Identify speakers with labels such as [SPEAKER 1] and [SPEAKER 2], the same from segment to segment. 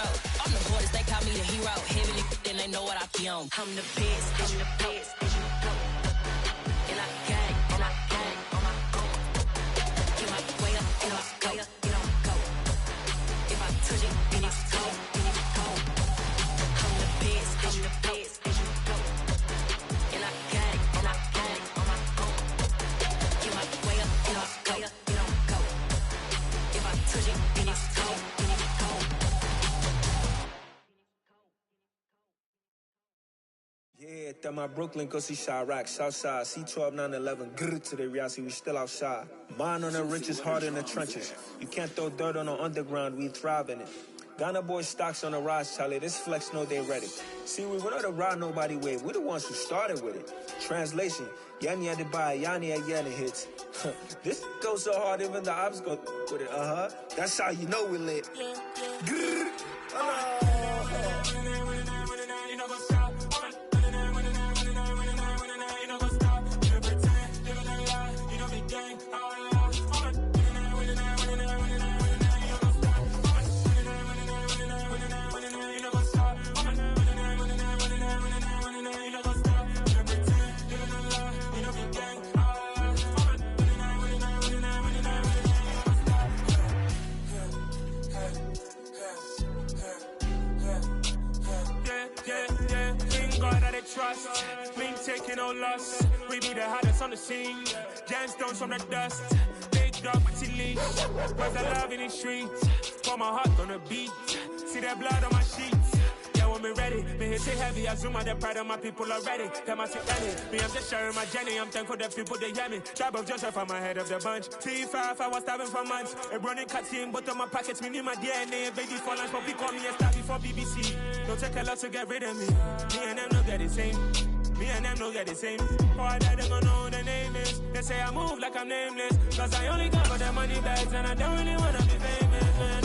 [SPEAKER 1] zero. I'm the boys, they call me the hero. Heavy then they know what I be on. I'm the best, I'm the best. And I gang, and I gang, on my go. Get my way up, get on go, get on go. If I touch it, then it's cold, then it's cold. I'm the best, I'm the best. And I gang, and I gang, on my go. Get my way up, get on go, get on go. If I touch it, then it's cold, then it's cold.
[SPEAKER 2] Yeah, that my Brooklyn, go see Chirac, Southside, C12, 911, grrr to the reality, we still outside. Mine on the riches, hard in the trenches. You can't throw dirt on the underground, we thrive in it. Ghana boys stocks on the rise, Charlie, this flex know they ready. See, we were not to ride nobody with, we the ones who started with it. Translation, Yanni had to buy, Yanni had Yanni hits. This goes so hard, even the ops go with it, That's how you know we lit. Grrr,
[SPEAKER 3] trust, we ain't taking no loss. We be the hottest on the scene. Gemstones from the dust. Big dog with your leash. Where's the love in the streets? Pour my heart on the beat. See that blood on my sheets. Yeah, when me ready, me hit it heavy. I zoom out the pride of my people already. Them I see ready. Me, I'm just sharing my journey. I'm thankful that people they hear me. Tribe of Joseph, I'm ahead of the bunch. T5, I was starving for months. A running cuts in, but on my pockets, me need my DNA. Baby for lunch, but we call me a star before BBC. Don't take a lot to get rid of me. Me and them no get the same. Me and them no get the same. Boy, that they gonna know who the name is. They say I move like I'm nameless. Cause I only got for the money bags and I don't really wanna be famous, man.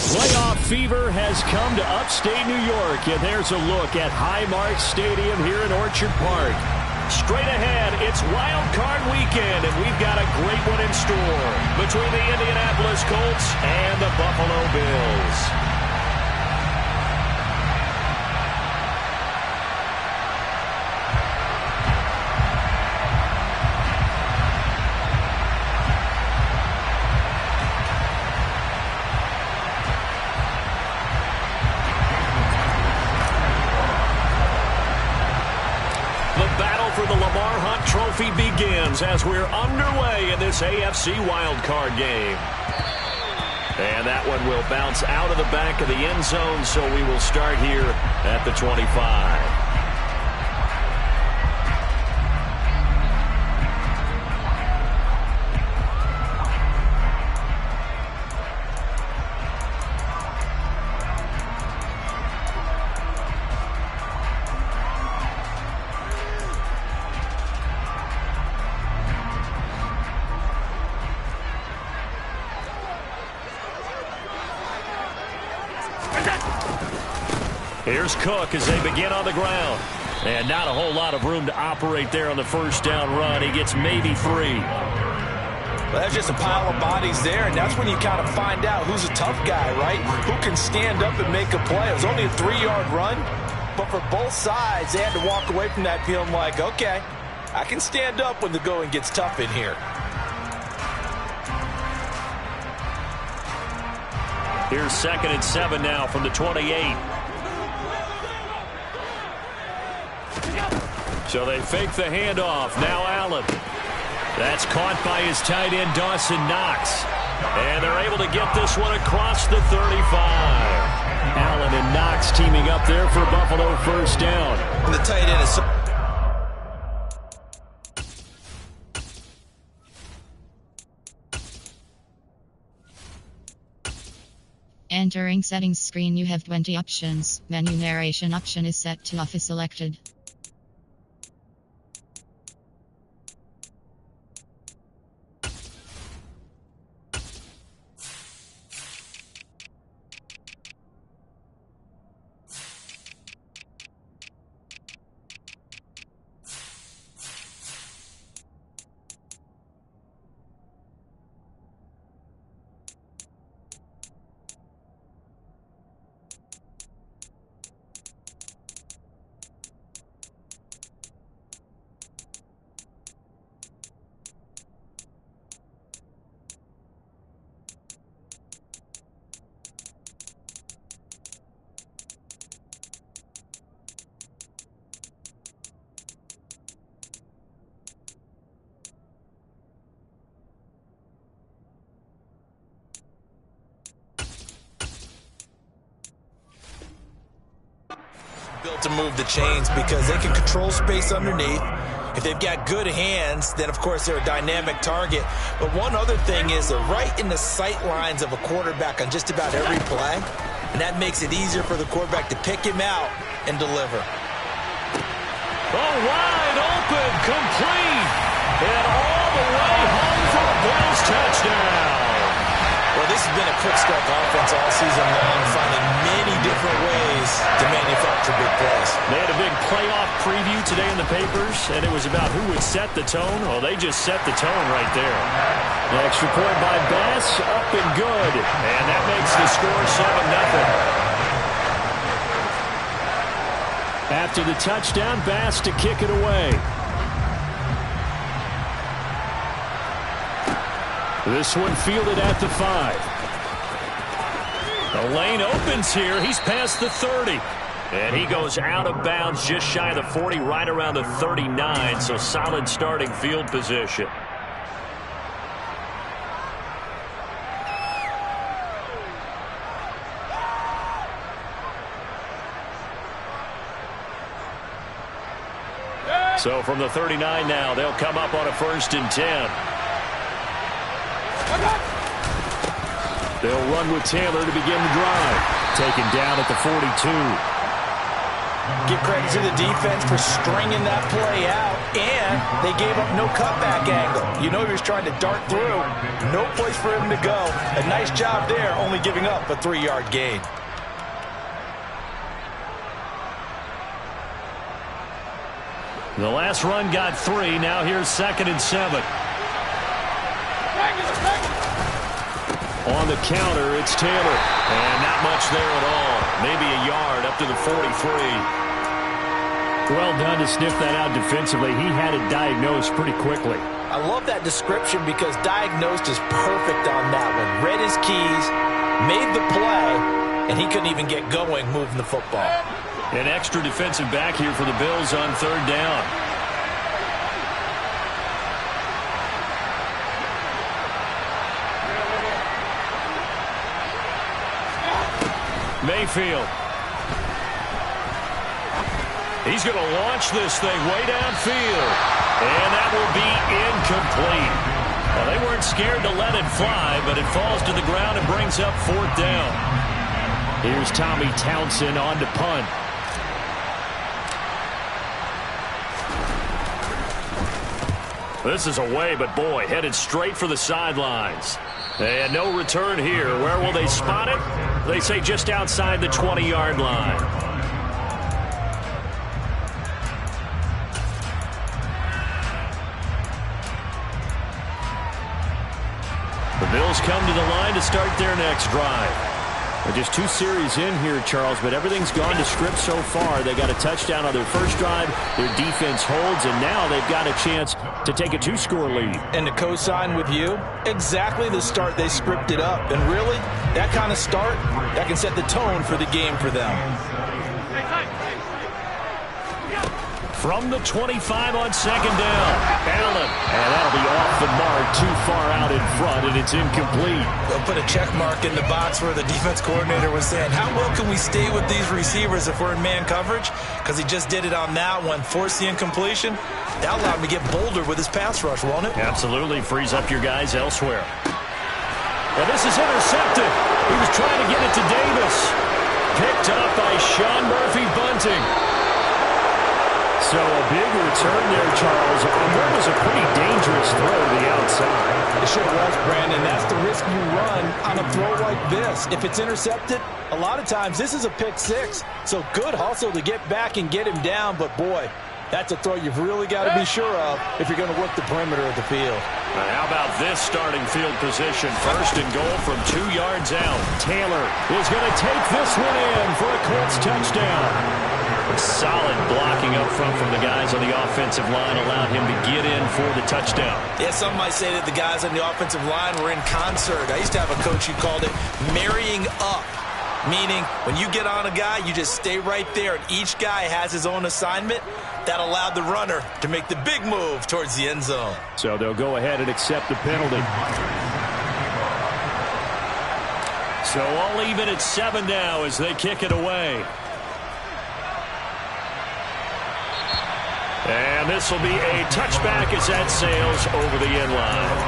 [SPEAKER 4] Playoff fever has come to upstate New York, and there's a look at Highmark Stadium here in Orchard Park. Straight ahead, it's Wild Card Weekend, and we've got a great one in store between the Indianapolis Colts and the Buffalo Bills. Trophy begins as we're underway in this AFC wildcard game. And that one will bounce out of the back of the end zone, so we will start here at the 25. Here's Cook as they begin on the ground. And not a whole lot of room to operate there on the first down run. He gets maybe 3.
[SPEAKER 5] Well, that's just a pile of bodies there, and that's when you kind of find out who's a tough guy, right? Who can stand up and make a play. It was only a 3-yard run, but for both sides, they had to walk away from that feeling like, okay, I can stand up when the going gets tough in here.
[SPEAKER 4] Here's 2nd and 7 now from the 28. So they fake the handoff. Now Allen. That's caught by his tight end, Dawson Knox. And they're able to get this one across the 35. Allen and Knox teaming up there for Buffalo first down.
[SPEAKER 5] And the tight end is...
[SPEAKER 6] Entering settings screen, you have 20 options. Menu narration option is set to off is selected.
[SPEAKER 5] difficult to move the chains because they can control space underneath. If they've got good hands, then, of course, they're a dynamic target. But one other thing is they're right in the sight lines of a quarterback on just about every play, and that makes it easier for the quarterback to pick him out and deliver.
[SPEAKER 4] Oh, wide open, complete, and all the way home for a Bills touchdown.
[SPEAKER 5] Well, this has been a quick-start offense all season long, finding many different ways to manufacture big plays.
[SPEAKER 4] They had a big playoff preview today in the papers, and it was about who would set the tone. Well, they just set the tone right there. The extra point by Bass, up and good, and that makes the score 7-0. After the touchdown, Bass to kick it away. This one fielded at the 5. The lane opens here. He's past the 30. And he goes out of bounds just shy of the 40, right around the 39. So solid starting field position. So from the 39 now, they'll come up on a 1st and 10. They'll run with Taylor to begin the drive. Taken down at the 42.
[SPEAKER 5] Give credit to the defense for stringing that play out, and they gave up no cutback angle. You know he was trying to dart through. No place for him to go. A nice job there, only giving up a 3-yard gain.
[SPEAKER 4] The last run got 3. Now here's 2nd and 7. On the counter, it's Taylor. And not much there at all. Maybe a yard up to the 43. Well done to sniff that out defensively. He had it diagnosed pretty quickly.
[SPEAKER 5] I love that description because diagnosed is perfect on that one. Read his keys, made the play, and he couldn't even get going moving the football.
[SPEAKER 4] An extra defensive back here for the Bills on 3rd down. Mayfield. He's going to launch this thing way downfield. And that will be incomplete. Well, they weren't scared to let it fly, but it falls to the ground and brings up 4th down. Here's Tommy Townsend on to punt. This is away, but boy, headed straight for the sidelines. And no return here. Where will they spot it? They say just outside the 20-yard line. The Bills come to the line to start their next drive. They're just 2 series in here, Charles, but everything's gone to script so far. They got a touchdown on their first drive. Their defense holds, and now they've got a chance to take a 2-score lead.
[SPEAKER 5] And to co-sign with you, exactly the start they scripted up. And really, that kind of start, that can set the tone for the game for them.
[SPEAKER 4] From the 25 on 2nd down. Allen. And that'll be off the mark, too far out in front, and it's incomplete.
[SPEAKER 5] They'll put a check mark in the box where the defense coordinator was saying, how well can we stay with these receivers if we're in man coverage? Because he just did it on that one, forced the incompletion. That allowed him to get bolder with his pass rush, won't it?
[SPEAKER 4] Absolutely. Frees up your guys elsewhere. And this is intercepted. He was trying to get it to Davis. Picked up by Sean Murphy-Bunting. So a big return there, Charles. And that was a pretty dangerous throw to the outside.
[SPEAKER 5] It sure was, Brandon. That's the risk you run on a throw like this. If it's intercepted, a lot of times this is a pick 6. So good hustle to get back and get him down. But, boy, that's a throw you've really got to be sure of if you're going to work the perimeter of the field.
[SPEAKER 4] How about this starting field position? 1st and goal from 2 yards out. Taylor is going to take this one in for a Colts touchdown. Solid blocking up front from the guys on the offensive line allowed him to get in for the touchdown.
[SPEAKER 5] Yeah, some might say that the guys on the offensive line were in concert. I used to have a coach who called it marrying up, meaning when you get on a guy, you just stay right there, and each guy has his own assignment. That allowed the runner to make the big move towards the end zone.
[SPEAKER 4] So they'll go ahead and accept the penalty. So all even at 7 now as they kick it away. And this will be a touchback as that sails over the end line.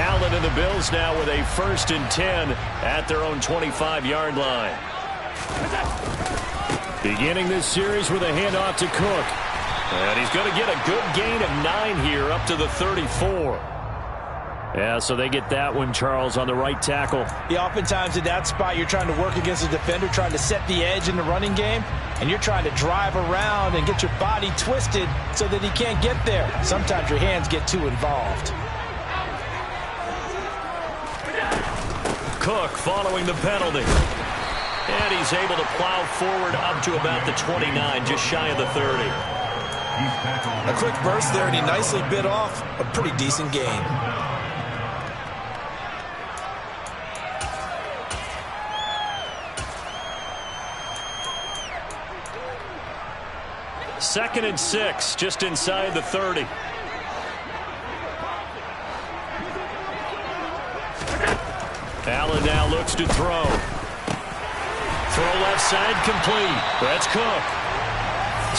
[SPEAKER 4] Allen and the Bills now with a 1st and 10 at their own 25-yard line. Beginning this series with a handoff to Cook. And he's going to get a good gain of 9 here up to the 34. Yeah, so they get that one, Charles, on the right tackle.
[SPEAKER 5] Yeah, oftentimes in that spot, you're trying to work against a defender, trying to set the edge in the running game, and you're trying to drive around and get your body twisted so that he can't get there. Sometimes your hands get too involved.
[SPEAKER 4] Cook following the penalty. And he's able to plow forward up to about the 29, just shy of the 30.
[SPEAKER 5] A quick burst there, and he nicely bit off a pretty decent gain.
[SPEAKER 4] Second and 6, just inside the 30. Allen now looks to throw. Throw left side complete. That's Cook.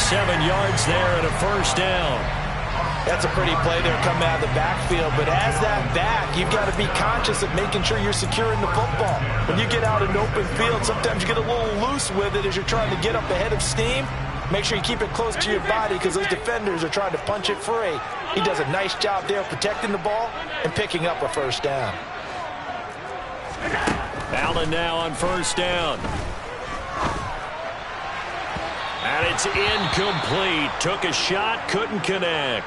[SPEAKER 4] 7 yards there and a 1st down.
[SPEAKER 5] That's a pretty play there coming out of the backfield, but as that back, you've got to be conscious of making sure you're securing the football. When you get out in open field, sometimes you get a little loose with it as you're trying to get up ahead of steam. Make sure you keep it close to your body because those defenders are trying to punch it free. He does a nice job there protecting the ball and picking up a 1st down.
[SPEAKER 4] Allen now on 1st down. And it's incomplete. Took a shot, couldn't connect.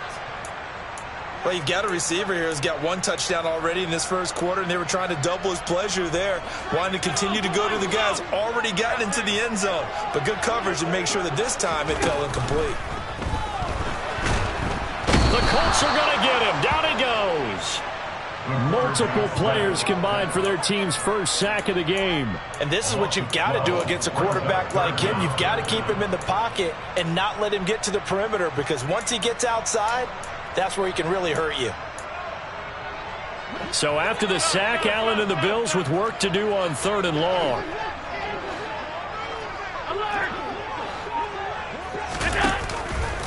[SPEAKER 5] Well, you've got a receiver here who's got 1 touchdown already in this 1st quarter, and they were trying to double his pleasure there, wanting to continue to go to the guys already gotten into the end zone. But good coverage to make sure that this time it fell incomplete.
[SPEAKER 4] The Colts are going to get him. Down he goes. Multiple players combined for their team's 1st sack of the game.
[SPEAKER 5] And this is what you've got to do against a quarterback like him. You've got to keep him in the pocket and not let him get to the perimeter, because once he gets outside, that's where he can really hurt you.
[SPEAKER 4] So after the sack, Allen and the Bills with work to do on 3rd and long.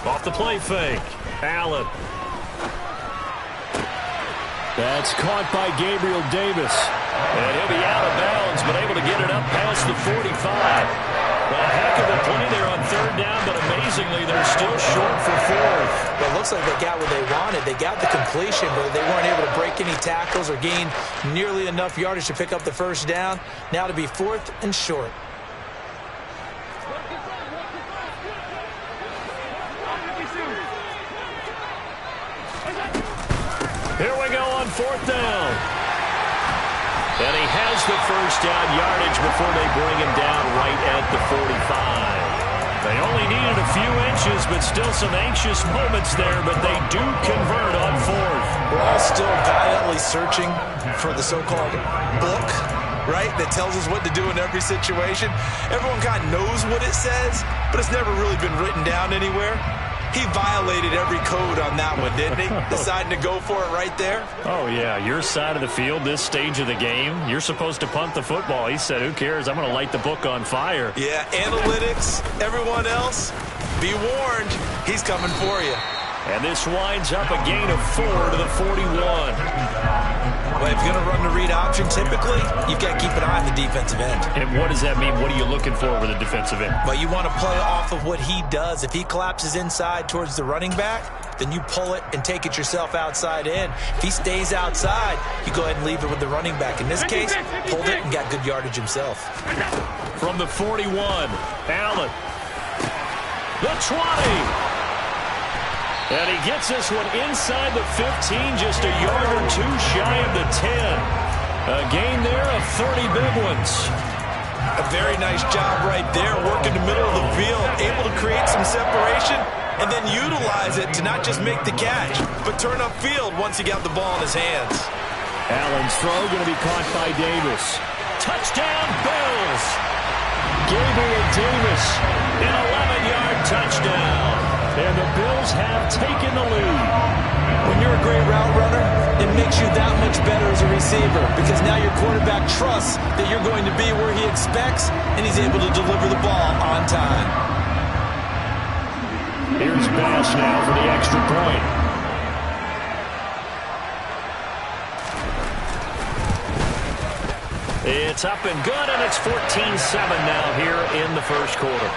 [SPEAKER 4] Off the play fake. Allen. That's caught by Gabriel Davis. And he'll be out of bounds, but able to get it up past the 45. Well, a heck of a play there on 3rd down, but amazingly, they're still short for 4th.
[SPEAKER 5] Well, it looks like they got what they wanted. They got the completion, but they weren't able to break any tackles or gain nearly enough yardage to pick up the 1st down. Now to be 4th and short.
[SPEAKER 4] Here we go on 4th down. And he has the 1st down yardage before they bring him down right at the 45. They only needed a few inches, but still some anxious moments there, but they do convert on 4th.
[SPEAKER 5] We're all still valiantly searching for the so-called book, right, that tells us what to do in every situation. Everyone kind of knows what it says, but it's never really been written down anywhere. He violated every code on that one, didn't he? Deciding to go for it right there.
[SPEAKER 4] Oh, yeah. Your side of the field, this stage of the game, you're supposed to punt the football. He said, who cares? I'm going to light the book on fire.
[SPEAKER 5] Yeah, analytics, everyone else, be warned. He's coming for you.
[SPEAKER 4] And this winds up a gain of 4 to the 41.
[SPEAKER 5] Well, if you're going to run the read option, typically, you've got to keep an eye on the defensive end.
[SPEAKER 4] And what does that mean? What are you looking for with a defensive end?
[SPEAKER 5] Well, you want to play off of what he does. If he collapses inside towards the running back, then you pull it and take it yourself outside in. If he stays outside, you go ahead and leave it with the running back. In this case, pulled it and got good yardage himself.
[SPEAKER 4] From the 41, Allen. The 20. And he gets this one inside the 15, just a yard or 2 shy of the 10. A gain there of 30 big ones.
[SPEAKER 5] A very nice job right there, working the middle of the field, able to create some separation, and then utilize it to not just make the catch, but turn upfield once he got the ball in his hands.
[SPEAKER 4] Allen's throw going to be caught by Davis. Touchdown, Bills! Gabriel Davis, an 11-yard touchdown. And the Bills have taken the lead.
[SPEAKER 5] When you're a great route runner, it makes you that much better as a receiver because now your quarterback trusts that you're going to be where he expects, and he's able to deliver the ball on time.
[SPEAKER 4] Here's Bass now for the extra point. It's up and good, and it's 14-7 now here in the first quarter.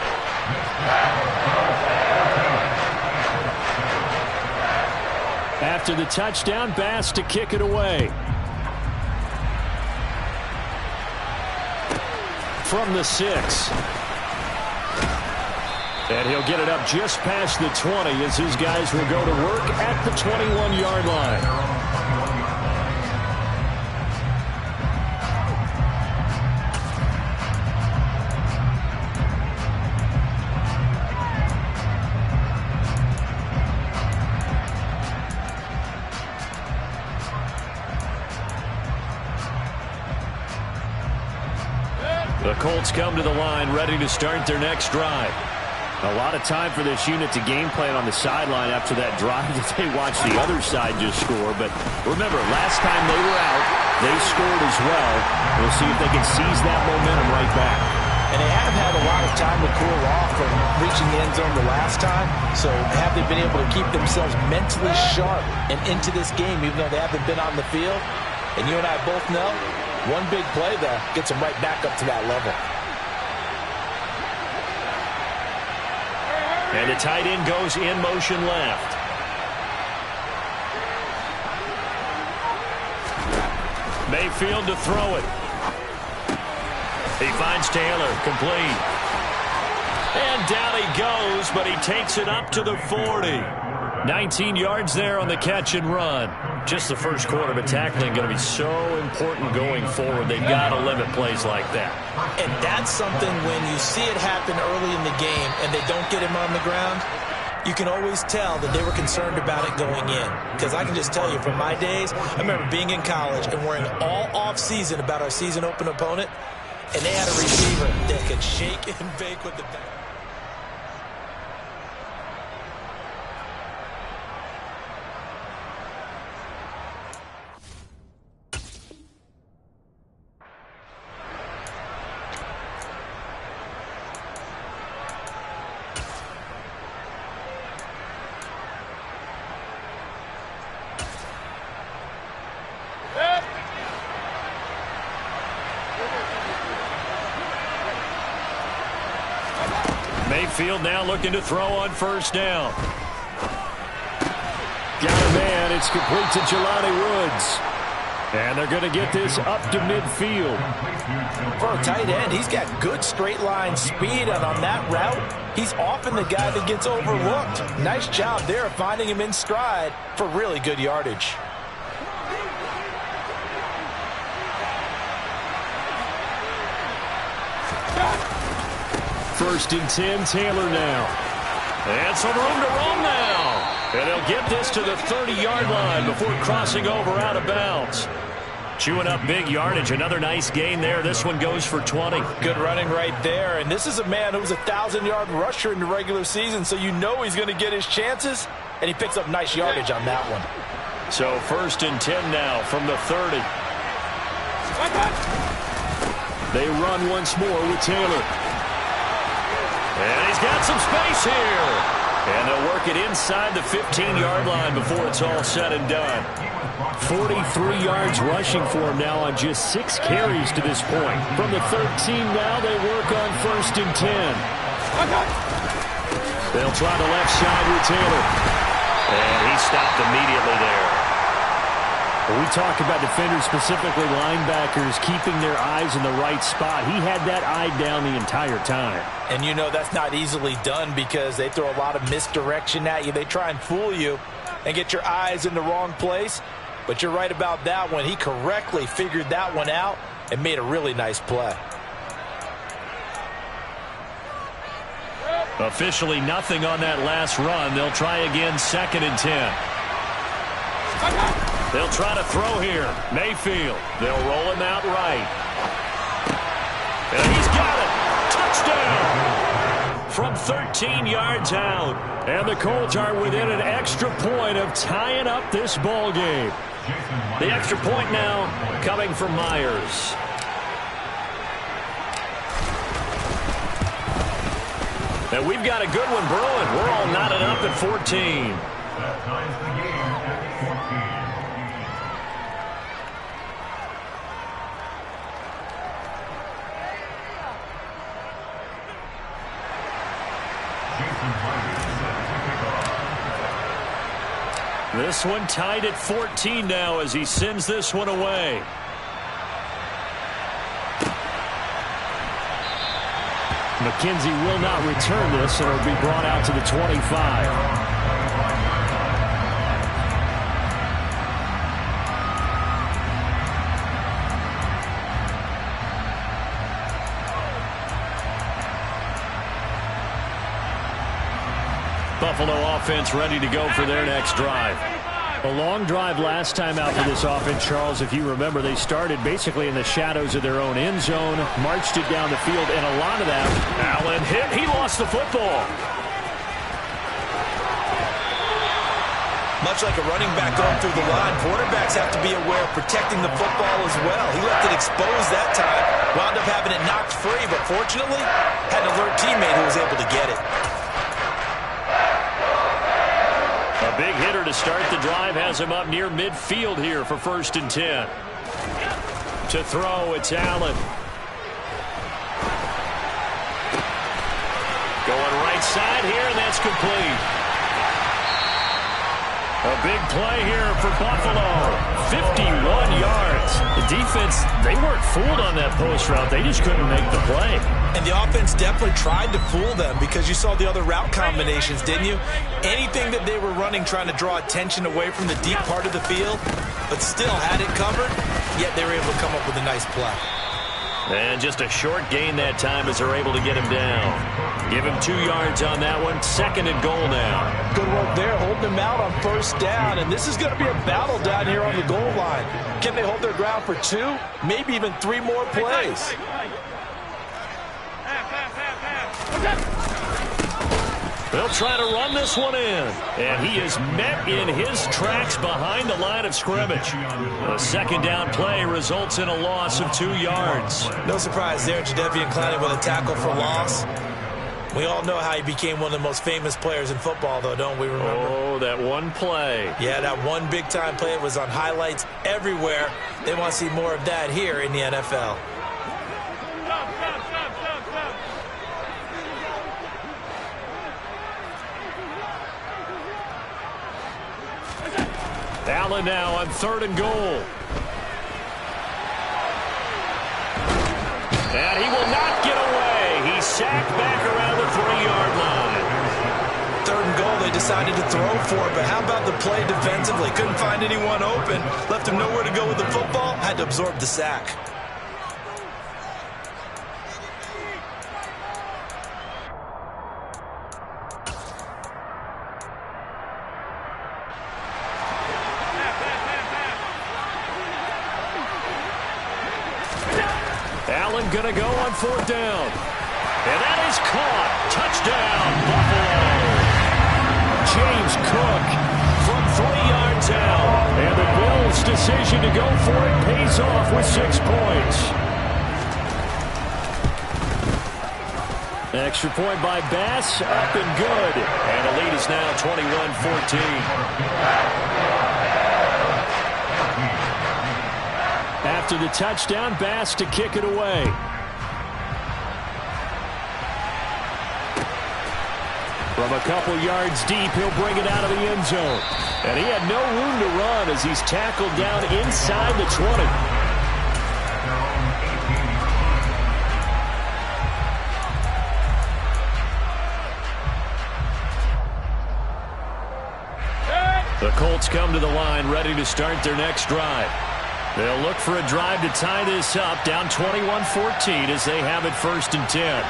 [SPEAKER 4] After the touchdown, Bass to kick it away. From the 6. And he'll get it up just past the 20 as his guys will go to work at the 21-yard line. The Colts come to the line ready to start their next drive. A lot of time for this unit to game plan on the sideline after that drive that they watched the other side just score. But remember, last time they were out, they scored as well. We'll see if they can seize that momentum right back.
[SPEAKER 5] And they have had a lot of time to cool off from reaching the end zone the last time. So have they been able to keep themselves mentally sharp and into this game even though they haven't been on the field? And you and I both know one big play there gets them right back up to that level.
[SPEAKER 4] And the tight end goes in motion left. Mayfield to throw it. He finds Taylor, complete. And down he goes, but he takes it up to the 40. 19 yards there on the catch and run. Just the first quarter, but tackling going to be so important going forward. They've got to limit plays like that.
[SPEAKER 5] And that's something when you see it happen early in the game and they don't get him on the ground, you can always tell that they were concerned about it going in. Because I can just tell you from my days, I remember being in college and worrying all off-season about our season open opponent, and they had a receiver that could shake and bake with the bat.
[SPEAKER 4] Mayfield now looking to throw on first down. Got a man. It's complete to Jelani Woods. And they're going to get this up to midfield.
[SPEAKER 5] For a tight end, he's got good straight line speed, and on that route, he's often the guy that gets overlooked. Nice job there finding him in stride for really good yardage.
[SPEAKER 4] First and 10, Taylor now. And some room to roam now. And they'll get this to the 30-yard line before crossing over out of bounds. Chewing up big yardage. Another nice gain there. This one goes for 20.
[SPEAKER 5] Good running right there. And this is a man who was a 1,000-yard rusher in the regular season, so you know he's going to get his chances. And he picks up nice yardage on that one.
[SPEAKER 4] So first and 10 now from the 30. They run once more with Taylor. And he's got some space here. And they'll work it inside the 15-yard line before it's all said and done. 43 yards rushing for him now on just 6 carries to this point. From the 13 now, they work on first and 10. They'll try the left side with Taylor. And he stopped immediately there. When we talk about defenders, specifically linebackers, keeping their eyes in the right spot, he had that eye down the entire time.
[SPEAKER 5] And you know that's not easily done because they throw a lot of misdirection at you. They try and fool you and get your eyes in the wrong place. But you're right about that one. He correctly figured that one out and made a really nice play.
[SPEAKER 4] Officially nothing on that last run. They'll try again, second and 10. They'll try to throw here. Mayfield. They'll roll him out right. And he's got it. Touchdown. from 13 yards out. And the Colts are within an extra point of tying up this ball game. The extra point now coming from Myers. And we've got a good one brewing. We're all knotted up at 14.
[SPEAKER 7] That ties the game at 14.
[SPEAKER 4] This one tied at 14 now as he sends this one away. McKenzie will not return this, and it'll be brought out to the 25. Buffalo offense ready to go for their next drive. A long drive last time out for this offense, Charles. If you remember, they started basically in the shadows of their own end zone, marched it down the field, and a lot of that. Allen hit. He lost the football.
[SPEAKER 5] Much like a running back going through the line, quarterbacks have to be aware of protecting the football as well. He left it exposed that time, wound up having it knocked free, but fortunately had an alert teammate who was able to get it.
[SPEAKER 4] A big hitter to start the drive has him up near midfield here for 1st and 10. To throw, it's Allen. Going right side here, and that's complete. A big play here for Buffalo. 51 yards. The defense, they weren't fooled on that post route. They just couldn't make the play.
[SPEAKER 5] And the offense definitely tried to fool them because you saw the other route combinations, didn't you? Anything that they were running trying to draw attention away from the deep part of the field, but still had it covered, yet they were able to come up with a nice play.
[SPEAKER 4] And just a short gain that time as they're able to get him down. Give him 2 yards on that one. 2nd and goal now.
[SPEAKER 5] Good work there, holding him out on 1st down. And this is going to be a battle down here on the goal line. Can they hold their ground for 2, maybe even 3 more plays?
[SPEAKER 4] They'll try to run this one in. And he is met in his tracks behind the line of scrimmage. A 2nd down play results in a loss of 2 yards.
[SPEAKER 5] No surprise there, Jadeveon Clowney with a tackle for loss. We all know how he became one of the most famous players in football, though, don't we remember?
[SPEAKER 4] Oh, that one play.
[SPEAKER 5] Yeah, that one big-time play. It was on highlights everywhere. They want to see more of that here in the NFL.
[SPEAKER 4] Allen now on 3rd and goal. And he will not get away. He's sacked back around the 3-yard line.
[SPEAKER 5] 3rd and goal, they decided to throw for it, but how about the play defensively? Couldn't find anyone open. Left him nowhere to go with the football. Had to absorb the sack.
[SPEAKER 4] Allen going to go on 4th down. And that is caught. Touchdown, Buffalo. James Cook from 3 yards out. And the Bills' decision to go for it pays off with 6 points. Extra point by Bass, up and good. And the lead is now 21-14. After the touchdown, Bass to kick it away. From a couple yards deep, he'll bring it out of the end zone. And he had no room to run as he's tackled down inside the 20. The Colts come to the line, ready to start their next drive. They'll look for a drive to tie this up, down 21-14 as they have it 1st and 10.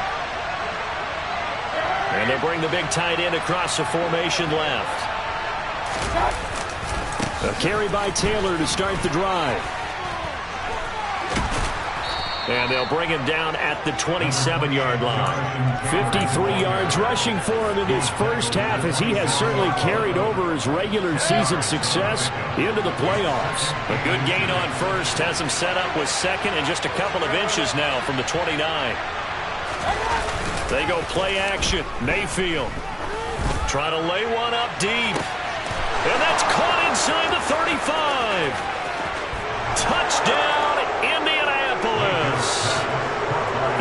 [SPEAKER 4] And they'll bring the big tight end across the formation left. A carry by Taylor to start the drive. And they'll bring him down at the 27-yard line. 53 yards rushing for him in his first half, as he has certainly carried over his regular season success into the playoffs. A good gain on first has him set up with second and just a couple of inches now from the 29. They go play action. Mayfield trying to lay one up deep. And that's caught inside the 35. Touchdown, Indianapolis.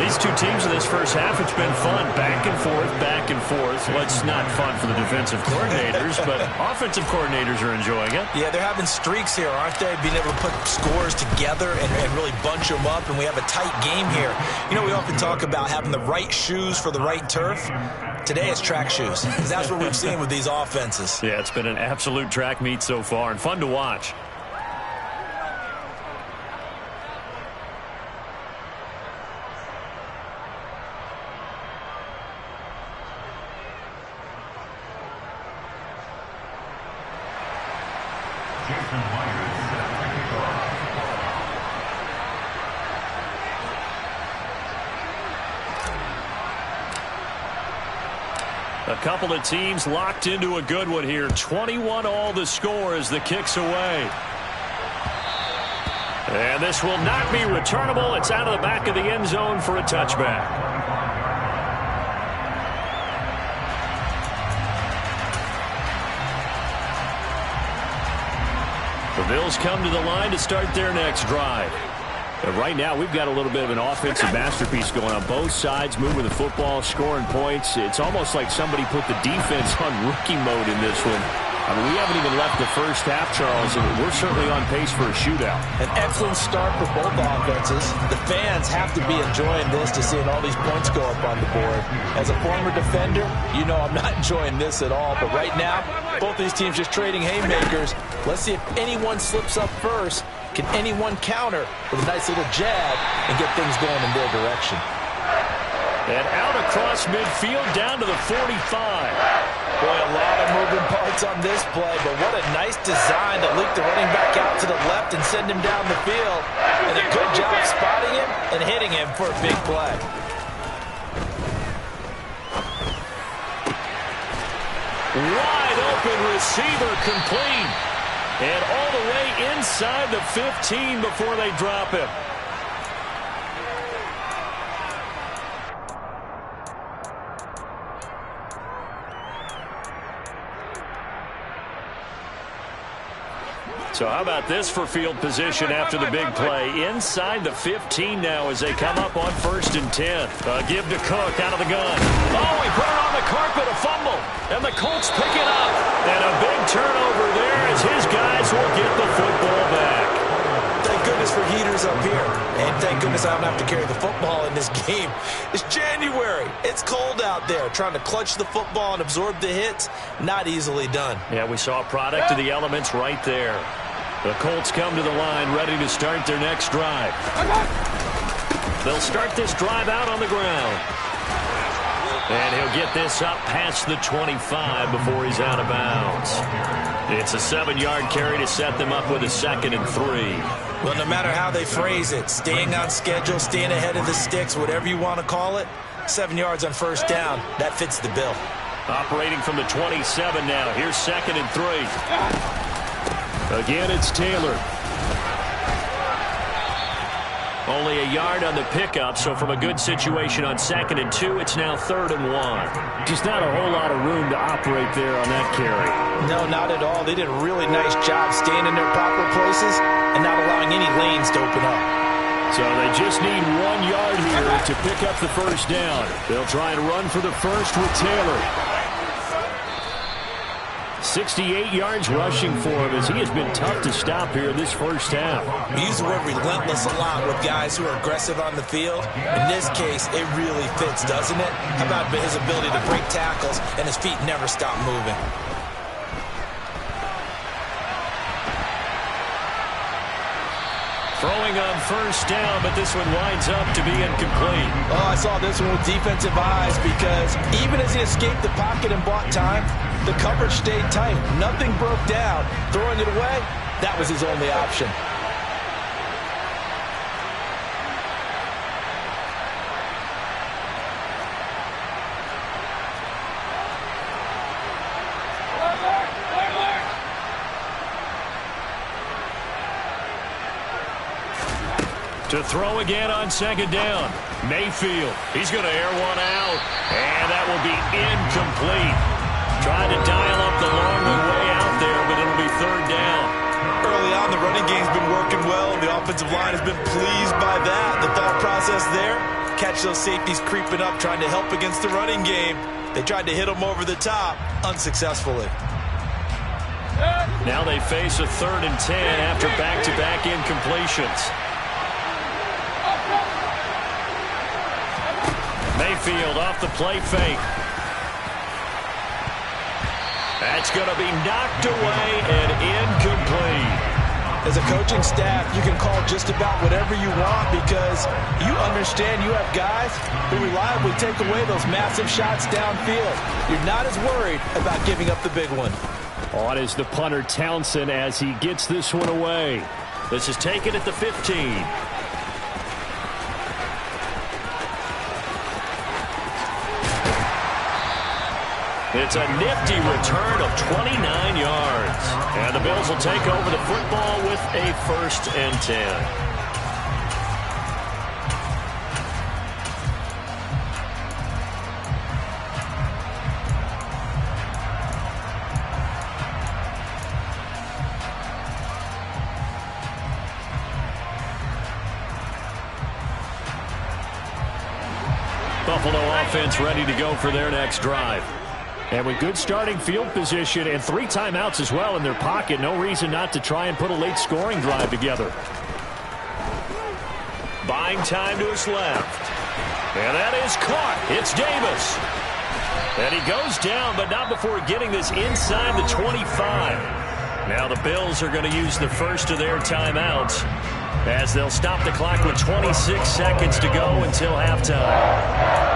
[SPEAKER 4] These two teams in this first half, it's been fun. Back and forth, back and forth. Well, it's not fun for the defensive coordinators, but offensive coordinators are enjoying it.
[SPEAKER 5] Yeah, they're having streaks here, aren't they? Being able to put scores together and really bunch them up, and we have a tight game here. You know, we often talk about having the right shoes for the right turf. Today it's track shoes, because that's what we've seen with these offenses.
[SPEAKER 4] Yeah, it's been an absolute track meet so far, and fun to watch. A couple of teams locked into a good one here. 21 all the score as the kick's away. And this will not be returnable. It's out of the back of the end zone for a touchback. The Bills come to the line to start their next drive. But right now, we've got a little bit of an offensive masterpiece going on. Both sides moving the football, scoring points. It's almost like somebody put the defense on rookie mode in this one. I mean, we haven't even left the first half, Charles, and we're certainly on pace for a shootout.
[SPEAKER 5] An excellent start for both offenses. The fans have to be enjoying this to seeing all these points go up on the board. As a former defender, you know I'm not enjoying this at all. But right now, both these teams just trading haymakers. Let's see if anyone slips up first. Can anyone counter with a nice little jab and get things going in their direction?
[SPEAKER 4] And out across midfield down to the 45.
[SPEAKER 5] Boy, a lot of moving parts on this play, but what a nice design to leak the running back out to the left and send him down the field. And a good job spotting him and hitting him for a big play.
[SPEAKER 4] Wide open receiver complete. And all the way inside the 15 before they drop him. So how about this for field position after the big play? Inside the 15 now as they come up on 1st and 10. Give to Cook out of the gun. Oh, he put it on the carpet, a fumble. And the Colts pick it up. And a big turnover there as his guys will get the football back.
[SPEAKER 5] Thank goodness for heaters up here. And thank goodness I don't have to carry the football in this game. It's January. It's cold out there. Trying to clutch the football and absorb the hits, not easily done.
[SPEAKER 4] Yeah, we saw a product of the elements right there. The Colts come to the line ready to start their next drive. They'll start this drive out on the ground. And he'll get this up past the 25 before he's out of bounds. It's a 7-yard carry to set them up with a 2nd and 3.
[SPEAKER 5] Well, no matter how they phrase it, staying on schedule, staying ahead of the sticks, whatever you want to call it, 7 yards on 1st down, that fits the bill.
[SPEAKER 4] Operating from the 27 now. Here's 2nd and 3. Again, it's Taylor. Only a yard on the pickup, so from a good situation on 2nd and 2, it's now 3rd and 1. Just not a whole lot of room to operate there on that carry.
[SPEAKER 5] No, not at all. They did a really nice job staying in their proper places and not allowing any lanes to open up.
[SPEAKER 4] So they just need 1 yard here to pick up the 1st down. They'll try and run for the 1st with Taylor. 68 yards rushing for him as he has been tough to stop here this first half.
[SPEAKER 5] We use the word relentless a lot with guys who are aggressive on the field. In this case, it really fits, doesn't it? How about his ability to break tackles and his feet never stop moving?
[SPEAKER 4] Throwing on 1st down, but this one winds up to be incomplete.
[SPEAKER 5] Oh, I saw this one with defensive eyes because even as he escaped the pocket and bought time, the coverage stayed tight. Nothing broke down. Throwing it away, that was his only option.
[SPEAKER 4] To throw again on second down. Mayfield, he's going to air one out, and that will be incomplete. Trying to dial up the long way out there, but it'll be third down.
[SPEAKER 5] Early on, the running game's been working well. The offensive line has been pleased by that. The thought process there, catch those safeties creeping up, trying to help against the running game. They tried to hit them over the top, unsuccessfully.
[SPEAKER 4] Now they face a 3rd and 10 after back-to-back incompletions. Mayfield off the play fake. That's going to be knocked away and incomplete.
[SPEAKER 5] As a coaching staff, you can call just about whatever you want because you understand you have guys who reliably take away those massive shots downfield. You're not as worried about giving up the big one.
[SPEAKER 4] On is the punter Townsend as he gets this one away. This is taken at the 15. It's a nifty return of 29 yards. And the Bills will take over the football with a 1st and 10. Buffalo offense ready to go for their next drive. And with good starting field position and 3 timeouts as well in their pocket, no reason not to try and put a late scoring drive together. Buying time to his left. And that is caught. It's Davis. And he goes down, but not before getting this inside the 25. Now the Bills are going to use the first of their timeouts as they'll stop the clock with 26 seconds to go until halftime.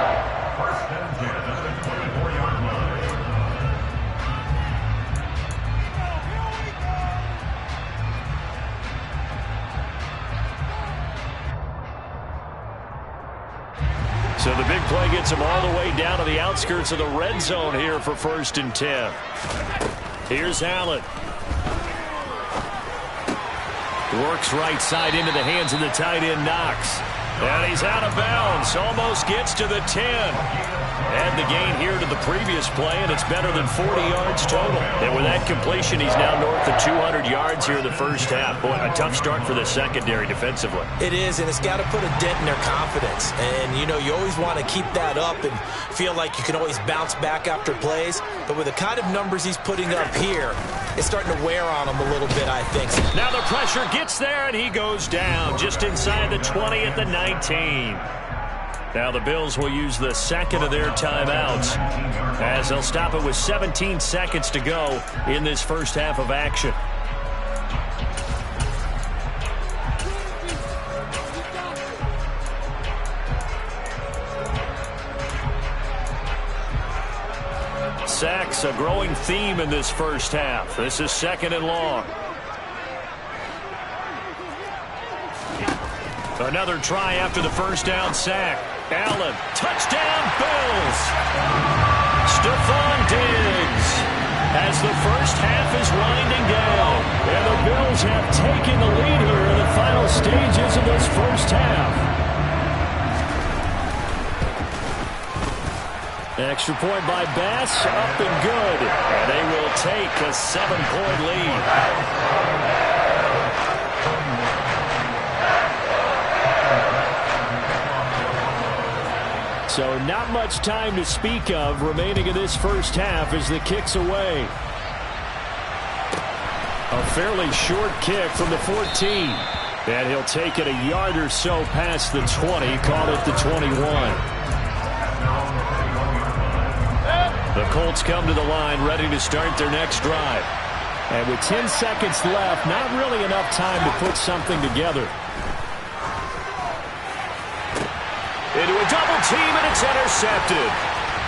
[SPEAKER 4] So the big play gets him all the way down to the outskirts of the red zone here for 1st and 10. Here's Allen. Works right side into the hands of the tight end Knox. And he's out of bounds. Almost gets to the 10. And the gain here to the previous play, and it's better than 40 yards total. And with that completion, he's now north of 200 yards here in the first half. Boy, a tough start for the secondary defensively.
[SPEAKER 5] It is, and it's got to put a dent in their confidence. And, you know, you always want to keep that up and feel like you can always bounce back after plays. But with the kind of numbers he's putting up here, it's starting to wear on him a little bit, I think.
[SPEAKER 4] Now the pressure gets there, and he goes down just inside the 20 at the 19. Now the Bills will use the second of their timeouts as they'll stop it with 17 seconds to go in this first half of action. Sacks, a growing theme in this first half. This is 2nd and long. Another try after the first down sack. Allen, touchdown Bills. Stephon Diggs as the first half is winding down. And the Bills have taken the lead here in the final stages of this first half. Extra point by Bass, up and good. And they will take a 7-point lead. So not much time to speak of remaining in this first half as the kick's away. A fairly short kick from the 14. And he'll take it a yard or so past the 20, call it the 21. The Colts come to the line ready to start their next drive. And with 10 seconds left, not really enough time to put something together. Into a double team, and it's intercepted.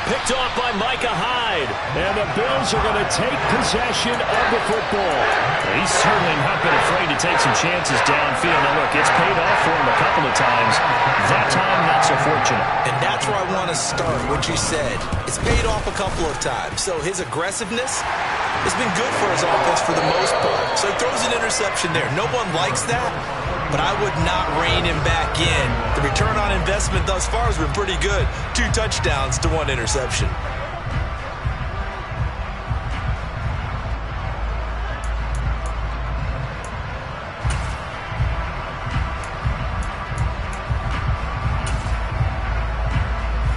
[SPEAKER 4] Picked off by Micah Hyde. And the Bills are going to take possession of the football. He's certainly not been afraid to take some chances downfield. Now, look, it's paid off for him a couple of times. That time, not so fortunate.
[SPEAKER 5] And that's where I want to start, what you said. It's paid off a couple of times. So his aggressiveness has been good for his offense for the most part. So he throws an interception there. No one likes that. but I would not rein him back in. The return on investment thus far has been pretty good. 2 touchdowns to 1 interception.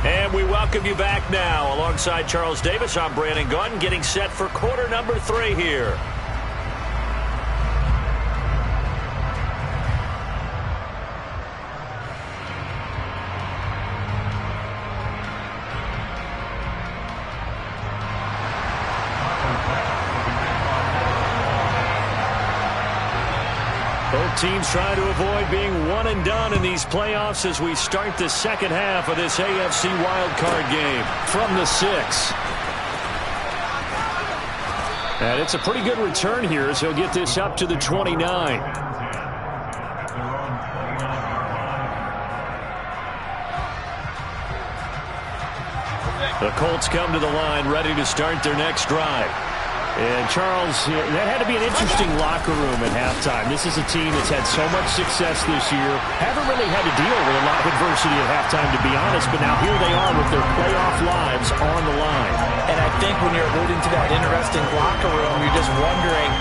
[SPEAKER 4] And we welcome you back now. Alongside Charles Davis, I'm Brandon Gunn, getting set for quarter number 3 here. Both teams trying to avoid being one and done in these playoffs as we start the second half of this AFC wildcard game from the 6. And it's a pretty good return here as he'll get this up to the 29. The Colts come to the line ready to start their next drive. And, Charles, that had to be an interesting locker room at halftime. This is a team that's had so much success this year. Haven't really had to deal with a lot of adversity at halftime, to be honest. But now here they are with their playoff lives on the line.
[SPEAKER 5] And I think when you're alluding to that interesting locker room, you're just wondering,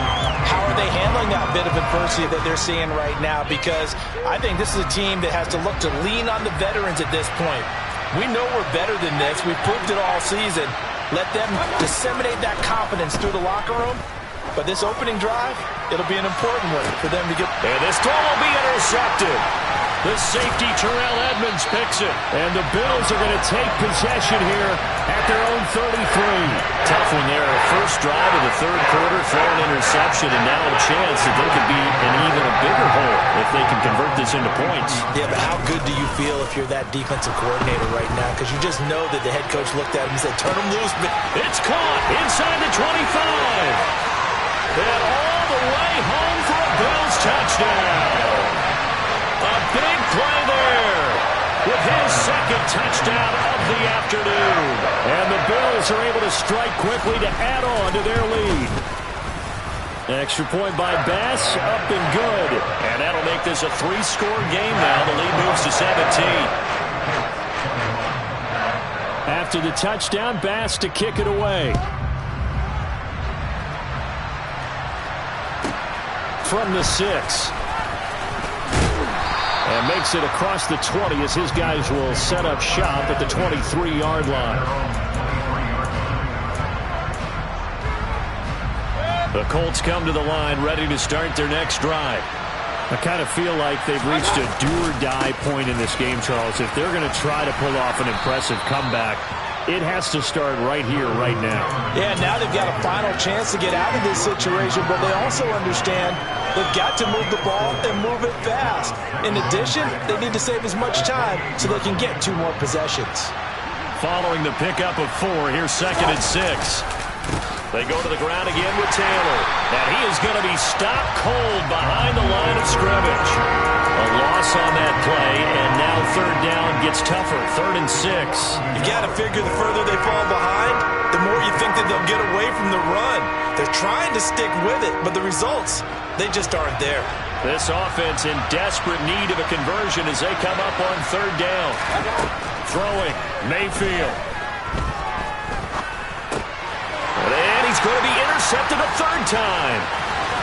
[SPEAKER 5] how are they handling that bit of adversity that they're seeing right now? Because I think this is a team that has to look to lean on the veterans at this point. We know we're better than this. We've proved it all season. Let them disseminate that confidence through the locker room. But this opening drive, it'll be an important one for them to get.
[SPEAKER 4] And this throw will be intercepted. The safety, Terrell Edmonds, picks it. And the Bills are going to take possession here at their own 33. Tough one there. First drive of the third quarter, throw an interception, and now a chance that they could be in even a bigger hole if they can convert this into points.
[SPEAKER 5] Yeah, but how good do you feel if you're that defensive coordinator right now? Because you just know that the head coach looked at him and said, turn him loose.
[SPEAKER 4] It's caught inside the 25. And all the way home for a Bills touchdown. A big play there with his second touchdown of the afternoon. And the Bills are able to strike quickly to add on to their lead. Extra point by Bass, up and good. And that'll make this a 3-score game now. The lead moves to 17. After the touchdown, Bass to kick it away. From the 6. And makes it across the 20 as his guys will set up shop at the 23-yard line. The Colts come to the line ready to start their next drive. I kind of feel like they've reached a do-or-die point in this game, Charles. If they're going to try to pull off an impressive comeback, it has to start right here, right now.
[SPEAKER 5] Yeah, now they've got a final chance to get out of this situation, but they also understand they've got to move the ball and move it fast. In addition, they need to save as much time so they can get 2 more possessions.
[SPEAKER 4] Following the pickup of 4, here's 2nd and 6. They go to the ground again with Taylor. And he is going to be stopped cold behind the line of scrimmage. A loss on that play, and now 3rd down gets tougher. 3rd and 6.
[SPEAKER 5] You got to figure the further they fall behind, the more you think that they'll get away from the run. They're trying to stick with it, but the results, they just aren't there.
[SPEAKER 4] This offense in desperate need of a conversion as they come up on 3rd down. Throwing, Mayfield. And he's going to be intercepted a 3rd time.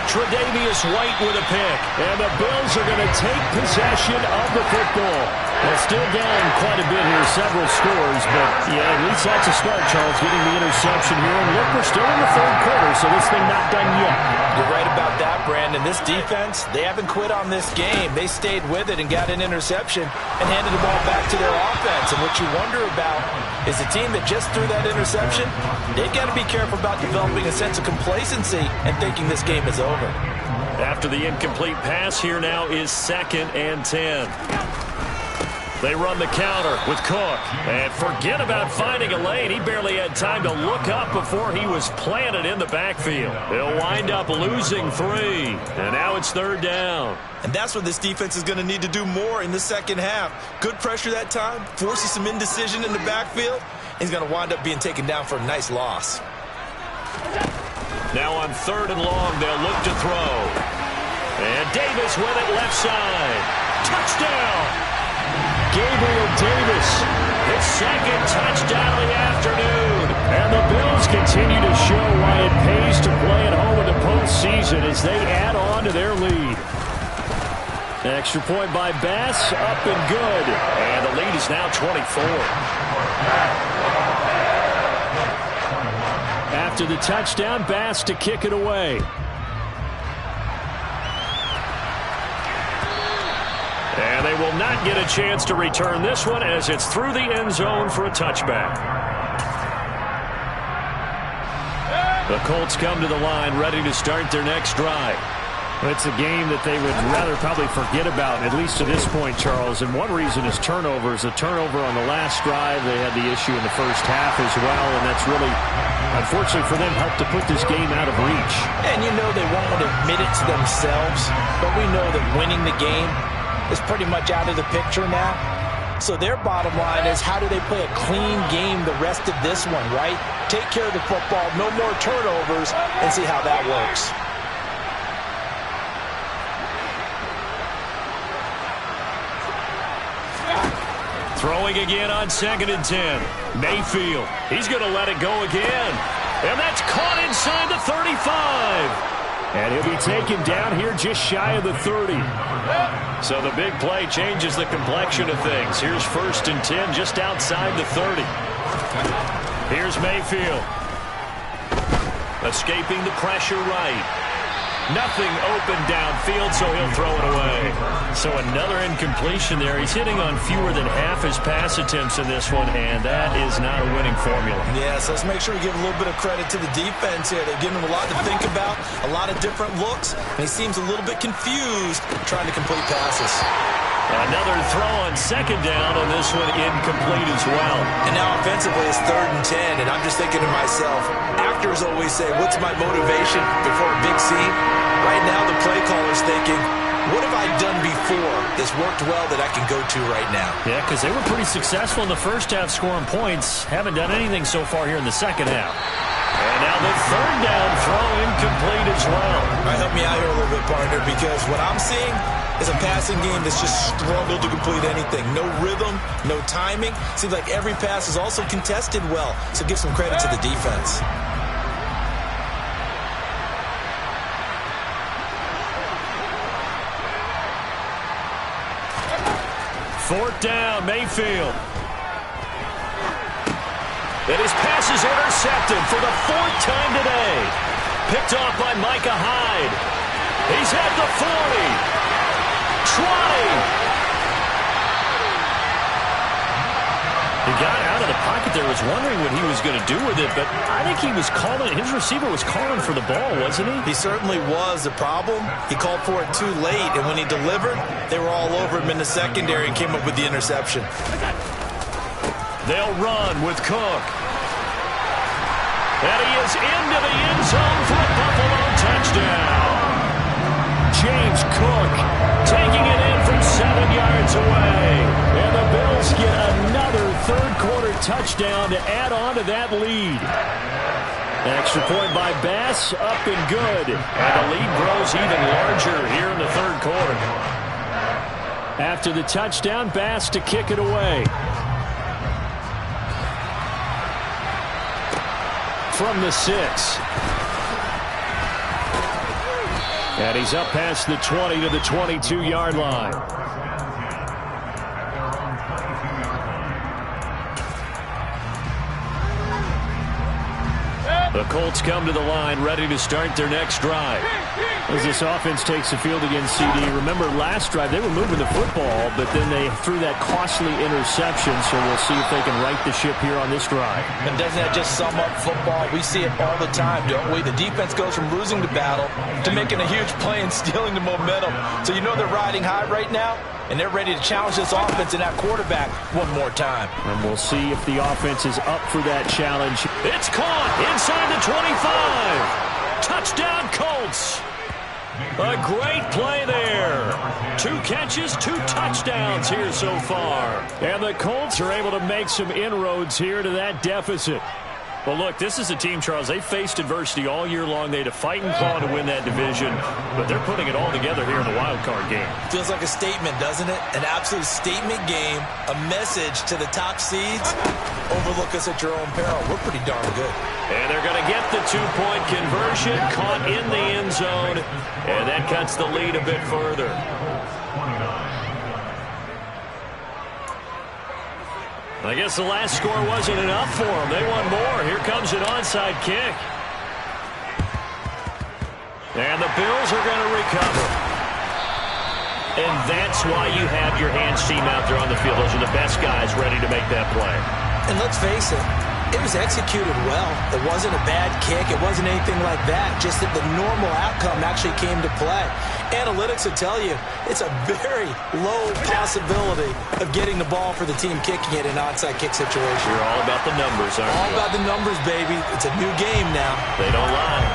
[SPEAKER 4] Tre'Davious White with a pick. And the Bills are going to take possession of the football. They're still down quite a bit here, several scores, but yeah, at least that's a start, Charles, getting the interception here. And look, we're still in the 3rd quarter, so this thing not done yet.
[SPEAKER 5] You're right about that, Brandon. This defense, they haven't quit on this game. They stayed with it and got an interception and handed the ball back to their offense. And what you wonder about is the team that just threw that interception, they've got to be careful about developing a sense of complacency and thinking this game is over.
[SPEAKER 4] After the incomplete pass, here now is 2nd and 10. They run the counter with Cook. And forget about finding a lane. He barely had time to look up before he was planted in the backfield. They'll wind up losing 3. And now it's 3rd down.
[SPEAKER 5] And that's what this defense is going to need to do more in the second half. Good pressure that time, forces some indecision in the backfield. He's going to wind up being taken down for a nice loss.
[SPEAKER 4] Now on 3rd and long, they'll look to throw. And Davis with it left side. Touchdown! Gabriel Davis, his second touchdown of the afternoon. And the Bills continue to show why it pays to play at home in the postseason as they add on to their lead. Extra point by Bass, up and good. And the lead is now 24. After the touchdown, Bass to kick it away. And they will not get a chance to return this one as it's through the end zone for a touchback. The Colts come to the line ready to start their next drive. It's a game that they would rather probably forget about, at least to this point, Charles. And one reason is turnovers. A turnover on the last drive. They had the issue in the first half as well, and that's really, unfortunately for them, helped to put this game out of reach.
[SPEAKER 5] And you know they won't admit it to themselves, but we know that winning the game is pretty much out of the picture now. So their bottom line is, how do they play a clean game the rest of this one, right? Take care of the football, no more turnovers, and see how that works.
[SPEAKER 4] Throwing again on 2nd and 10. Mayfield, he's going to let it go again. And that's caught inside the 35. And he'll be taken down here just shy of the 30. So the big play changes the complexion of things. Here's 1st and 10 just outside the 30. Here's Mayfield. Escaping the pressure right. Nothing open downfield, so he'll throw it away. So another incompletion there. He's hitting on fewer than half his pass attempts in this one, and that is not a winning formula.
[SPEAKER 5] Yes, let's make sure we give a little bit of credit to the defense here. They're giving him a lot to think about, a lot of different looks, and he seems a little bit confused trying to complete passes.
[SPEAKER 4] Another throw on 2nd down, and this one incomplete as well.
[SPEAKER 5] And now offensively it's 3rd and 10, and I'm just thinking to myself, actors always say, what's my motivation before a big scene? Right now the play caller's thinking, what have I done before that's worked well that I can go to right now?
[SPEAKER 4] Yeah, because they were pretty successful in the first half scoring points. Haven't done anything so far here in the second half. And now the 3rd down throw incomplete as well.
[SPEAKER 5] All right, help me out here a little bit, partner, because what I'm seeing is a passing game that's just struggled to complete anything. No rhythm, no timing. Seems like every pass is also contested well, so give some credit to the defense.
[SPEAKER 4] Fourth down, Mayfield. And his pass is intercepted for the 4th time today. Picked off by Micah Hyde. He's at the 40. 20. He got out of the pocket there, was wondering what he was going to do with it, but I think he was calling, his receiver was calling for the ball, wasn't he?
[SPEAKER 5] He certainly was. The problem, he called for it too late, and when he delivered, they were all over him in the secondary and came up with the interception.
[SPEAKER 4] They'll run with Cook. And he is into the end zone for a Buffalo touchdown. James Cook taking it in from 7 yards away. And the Bills get another 3rd quarter touchdown to add on to that lead. Extra point by Bass, up and good. And the lead grows even larger here in the 3rd quarter. After the touchdown, Bass to kick it away. From the 6. And he's up past the 20 to the 22-yard line. The Colts come to the line ready to start their next drive. As this offense takes the field against CD, remember last drive they were moving the football, but then they threw that costly interception, so we'll see if they can right the ship here on this drive.
[SPEAKER 5] And doesn't that just sum up football? We see it all the time, don't we? The defense goes from losing the battle to making a huge play and stealing the momentum. So you know they're riding high right now, and they're ready to challenge this offense and that quarterback one more time.
[SPEAKER 4] And we'll see if the offense is up for that challenge. It's caught inside the 25. Touchdown, Colts. A great play there. 2 catches, 2 touchdowns here so far. And the Colts are able to make some inroads here to that deficit. Well, look, this is a team, Charles, they faced adversity all year long. They had to fight and claw to win that division, but they're putting it all together here in the wild card game.
[SPEAKER 5] Feels like a statement, doesn't it? An absolute statement game, a message to the top seeds. Overlook us at your own peril. We're pretty darn good.
[SPEAKER 4] And they're going to get the two-point conversion, caught in the end zone, and that cuts the lead a bit further. I guess the last score wasn't enough for them. They want more. Here comes an onside kick. And the Bills are going to recover. And that's why you have your hands team out there on the field. Those are the best guys ready to make that play.
[SPEAKER 5] And let's face it, it was executed well. It wasn't a bad kick. It wasn't anything like that. Just that the normal outcome actually came to play. Analytics will tell you it's a very low possibility of getting the ball for the team kicking it in an onside kick situation.
[SPEAKER 4] You're all about the numbers, aren't you?
[SPEAKER 5] All about the numbers, baby. It's a new game now.
[SPEAKER 4] They don't lie.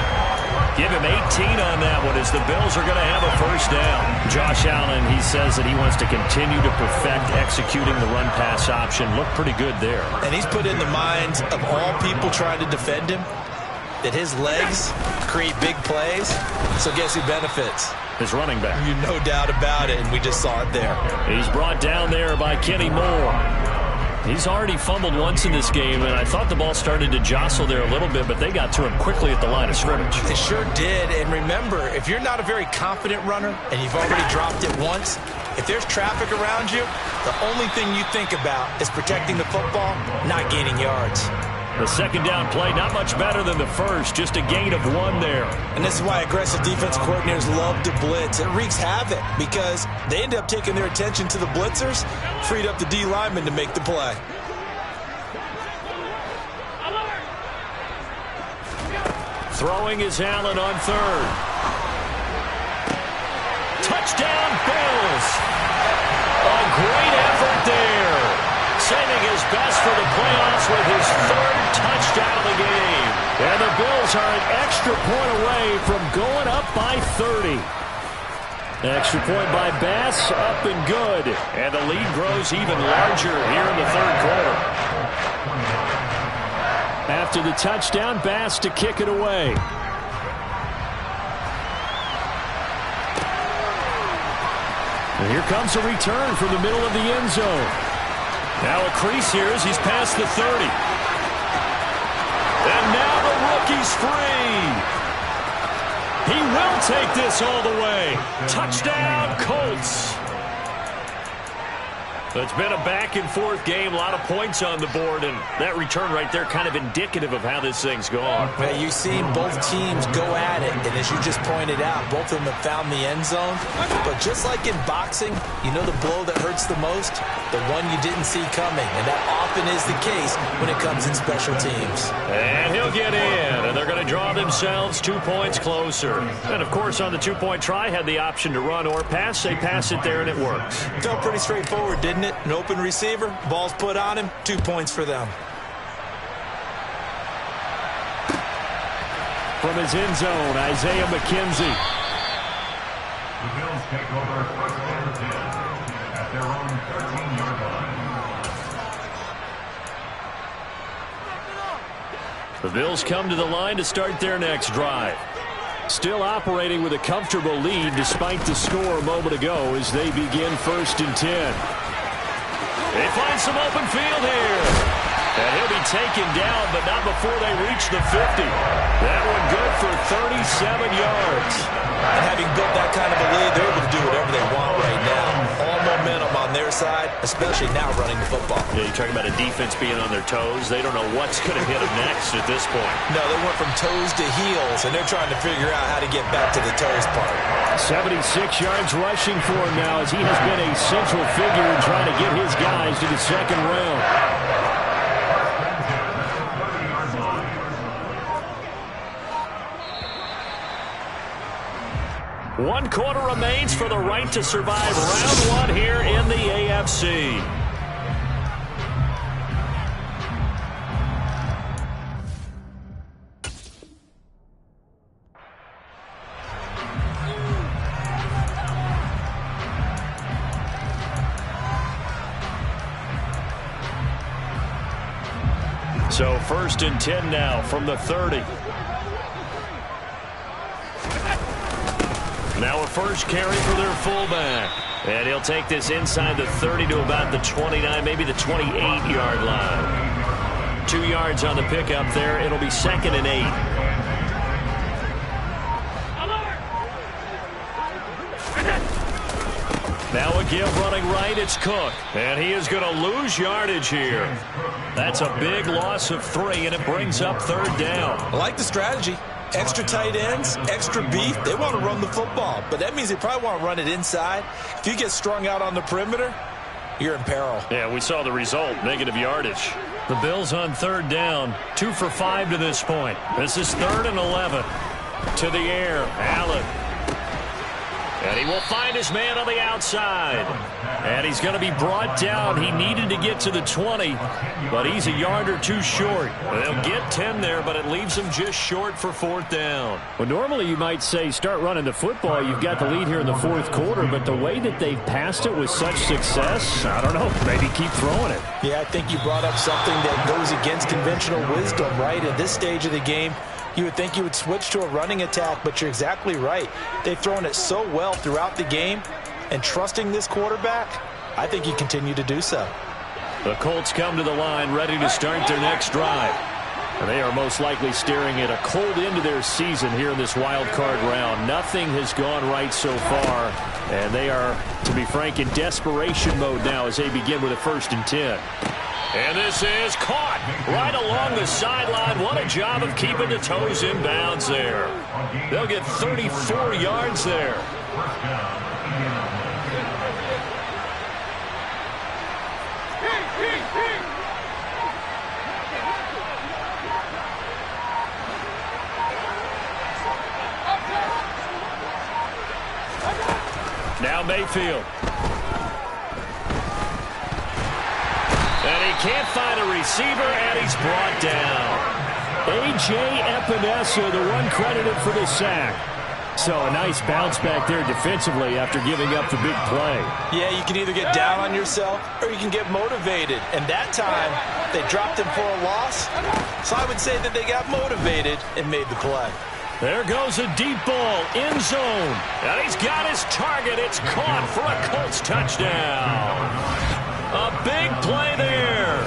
[SPEAKER 4] Give him 18 on that one as the Bills are going to have a first down. Josh Allen, he says that he wants to continue to perfect executing the run-pass option. Looked pretty good there.
[SPEAKER 5] And he's put in the minds of all people trying to defend him that his legs create big plays. So guess who benefits?
[SPEAKER 4] His running back.
[SPEAKER 5] You no doubt about it, and we just saw it there.
[SPEAKER 4] He's brought down there by Kenny Moore. He's already fumbled once in this game, and I thought the ball started to jostle there a little bit, but they got to him quickly at the line of scrimmage.
[SPEAKER 5] They sure did, and remember, if you're not a very confident runner and you've already dropped it once, if there's traffic around you, the only thing you think about is protecting the football, not gaining yards.
[SPEAKER 4] The second down play, not much better than the first, just a gain of 1 there.
[SPEAKER 5] And this is why aggressive defense coordinators love to blitz. It wreaks havoc because they end up taking their attention to the blitzers, freed up the D lineman to make the play.
[SPEAKER 4] Throwing is Allen on third. Touchdown, Bills. A great effort there. Saving his best for the playoffs with his 3rd touchdown of the game. And the Bills are an extra point away from going up by 30. Extra point by Bass, up and good. And the lead grows even larger here in the 3rd quarter. After the touchdown, Bass to kick it away. And here comes a return from the middle of the end zone. Now a crease here as he's past the 30. And now the rookie's free. He will take this all the way. Touchdown, Colts. It's been a back-and-forth game, a lot of points on the board, and that return right there kind of indicative of how this thing's gone.
[SPEAKER 5] Well, you've seen both teams go at it, and as you just pointed out, both of them have found the end zone. But just like in boxing, you know the blow that hurts the most? The one you didn't see coming, and that often is the case when it comes in special teams.
[SPEAKER 4] And he'll get in, and they're going to draw themselves 2 points closer. And, of course, on the two-point try, had the option to run or pass. They pass it there, and it works.
[SPEAKER 5] Felt pretty straightforward, didn't it? An open receiver, ball's put on him, 2 points for them.
[SPEAKER 4] From his end zone, Isaiah McKenzie.
[SPEAKER 7] The Bills take over first and 10 at their own 13-yard line.
[SPEAKER 4] The Bills come to the line to start their next drive. Still operating with a comfortable lead despite the score a moment ago as they begin 1st and 10. They find some open field here. And he'll be taken down, but not before they reach the 50. That one good for 37 yards.
[SPEAKER 5] And having built that kind of a lead, they're able to do whatever they want right now. All momentum on their side, especially now running the football.
[SPEAKER 4] Yeah, you're talking about a defense being on their toes. They don't know what's going to hit them next at this point.
[SPEAKER 5] No, they went from toes to heels, and they're trying to figure out how to get back to the toes part.
[SPEAKER 4] 76 yards rushing for him now as he has been a central figure in trying to get his guys to the second round. One quarter remains for the right to survive round 1 here in the AFC. So 1st and 10 now from the 30. Now a first carry for their fullback. And he'll take this inside the 30 to about the 29, maybe the 28-yard line. 2 yards on the pickup there. It'll be 2nd and 8. Now a give running right, it's Cook. And he is going to lose yardage here. That's a big loss of 3, and it brings up 3rd down.
[SPEAKER 5] I like the strategy. Extra tight ends, extra beef. They want to run the football, but that means they probably want to run it inside. If you get strung out on the perimeter, you're in peril.
[SPEAKER 4] Yeah, we saw the result, negative yardage. The Bills on 3rd down, 2 for 5 to this point. This is 3rd and 11. To the air, Allen. And he will find his man on the outside. And he's going to be brought down. He needed to get to the 20, but he's a yard or 2 short. They'll get 10 there, but it leaves him just short for 4th down. Well, normally you might say start running the football. You've got the lead here in the 4th quarter, but the way that they've passed it with such success, I don't know, maybe keep throwing it.
[SPEAKER 5] Yeah, I think you brought up something that goes against conventional wisdom, right? At this stage of the game, you would think you would switch to a running attack, but you're exactly right. They've thrown it so well throughout the game, and trusting this quarterback, I think you continue to do so.
[SPEAKER 4] The Colts come to the line ready to start their next drive. And they are most likely staring at a cold end to their season here in this wild card round. Nothing has gone right so far, and they are, to be frank, in desperation mode now as they begin with a 1st and 10. And this is caught right along the sideline. What a job of keeping the toes in bounds there. They'll get 34 yards there. Now Mayfield. And he can't find a receiver, and he's brought down. A.J. Epinesa, the one credited for the sack. So a nice bounce back there defensively after giving up the big play.
[SPEAKER 5] Yeah, you can either get down on yourself or you can get motivated. And that time, they dropped him for a loss. So I would say that they got motivated and made the play.
[SPEAKER 4] There goes a deep ball, end zone. And he's got his target. It's caught for a Colts touchdown. A big play there.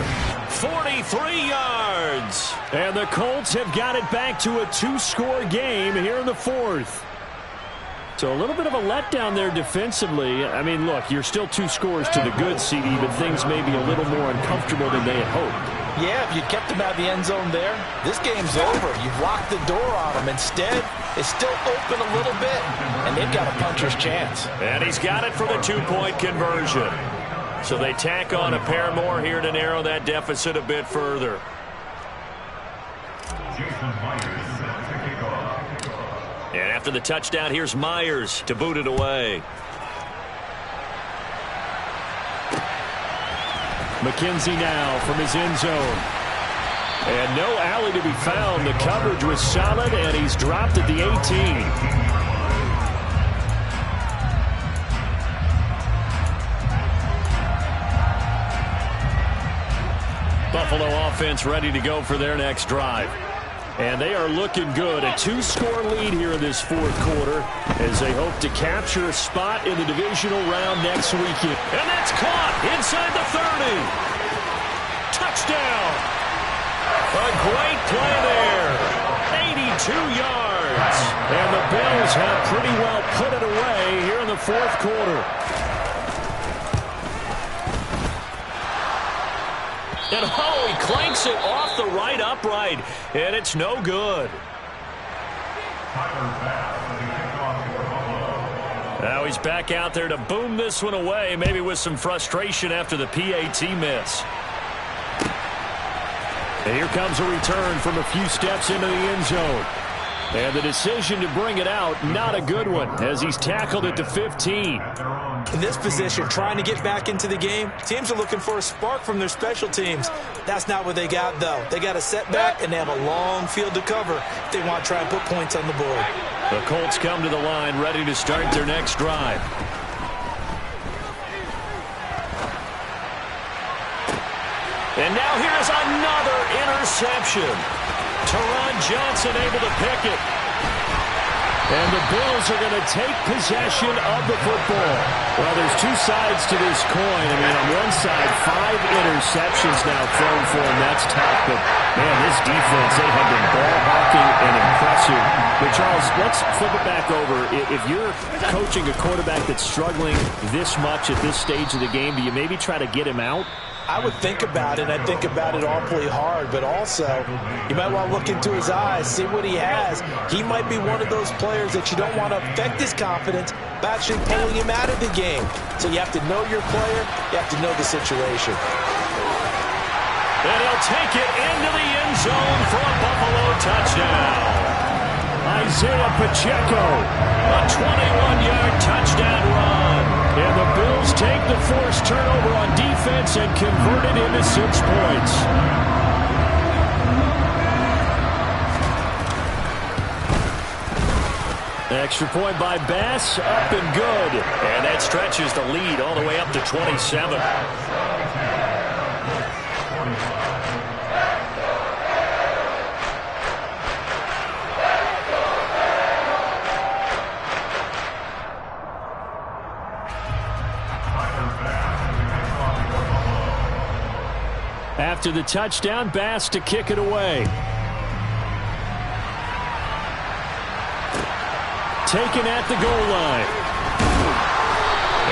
[SPEAKER 4] 43 yards. And the Colts have got it back to a 2-score game here in the 4th. So a little bit of a letdown there defensively. I mean, look, you're still 2 scores to the good, CD, but things may be a little more uncomfortable than they had hoped.
[SPEAKER 5] Yeah, if you kept them out of the end zone there, this game's over. You've locked the door on them. Instead, it's still open a little bit, and they've got a puncher's chance.
[SPEAKER 4] And he's got it for the 2-point conversion. So they tack on a pair more here to narrow that deficit a bit further. And after the touchdown, here's Myers to boot it away. McKenzie now from his end zone. And no alley to be found. The coverage was solid, and he's dropped at the 18. Buffalo offense ready to go for their next drive. And they are looking good. A 2-score lead here in this 4th quarter as they hope to capture a spot in the divisional round next weekend. And that's caught inside the 30. Touchdown. A great play there. 82 yards. And the Bills have pretty well put it away here in the 4th quarter. And oh, he clanks it off the right upright, and it's no good. Now he's back out there to boom this one away, maybe with some frustration after the PAT miss. And here comes a return from a few steps into the end zone. And the decision to bring it out, not a good one, as he's tackled at the 15.
[SPEAKER 5] In this position, trying to get back into the game, teams are looking for a spark from their special teams. That's not what they got, though. They got a setback, and they have a long field to cover if they want to try and put points on the board.
[SPEAKER 4] The Colts come to the line ready to start their next drive. And now here's another motion. Teron Johnson able to pick it. And the Bills are going to take possession of the football. Well, there's two sides to this coin. I mean, on one side, 5 interceptions now thrown for him. That's tough. But, man, this defense, they have been ball hawking and impressive. But, Charles, let's flip it back over. If you're coaching a quarterback that's struggling this much at this stage of the game, do you maybe try to get him out?
[SPEAKER 5] I would think about it. I think about it awfully hard, but also you might want to look into his eyes, see what he has. He might be one of those players that you don't want to affect his confidence by actually pulling him out of the game. So you have to know your player. You have to know the situation.
[SPEAKER 4] And he'll take it into the end zone for a Buffalo touchdown. Isaiah Pacheco, a 21-yard touchdown run. And the Bills take the forced turnover on defense and convert it into 6 points. Extra point by Bass, up and good. And that stretches the lead all the way up to 27. After the touchdown, Bass to kick it away. Taken at the goal line.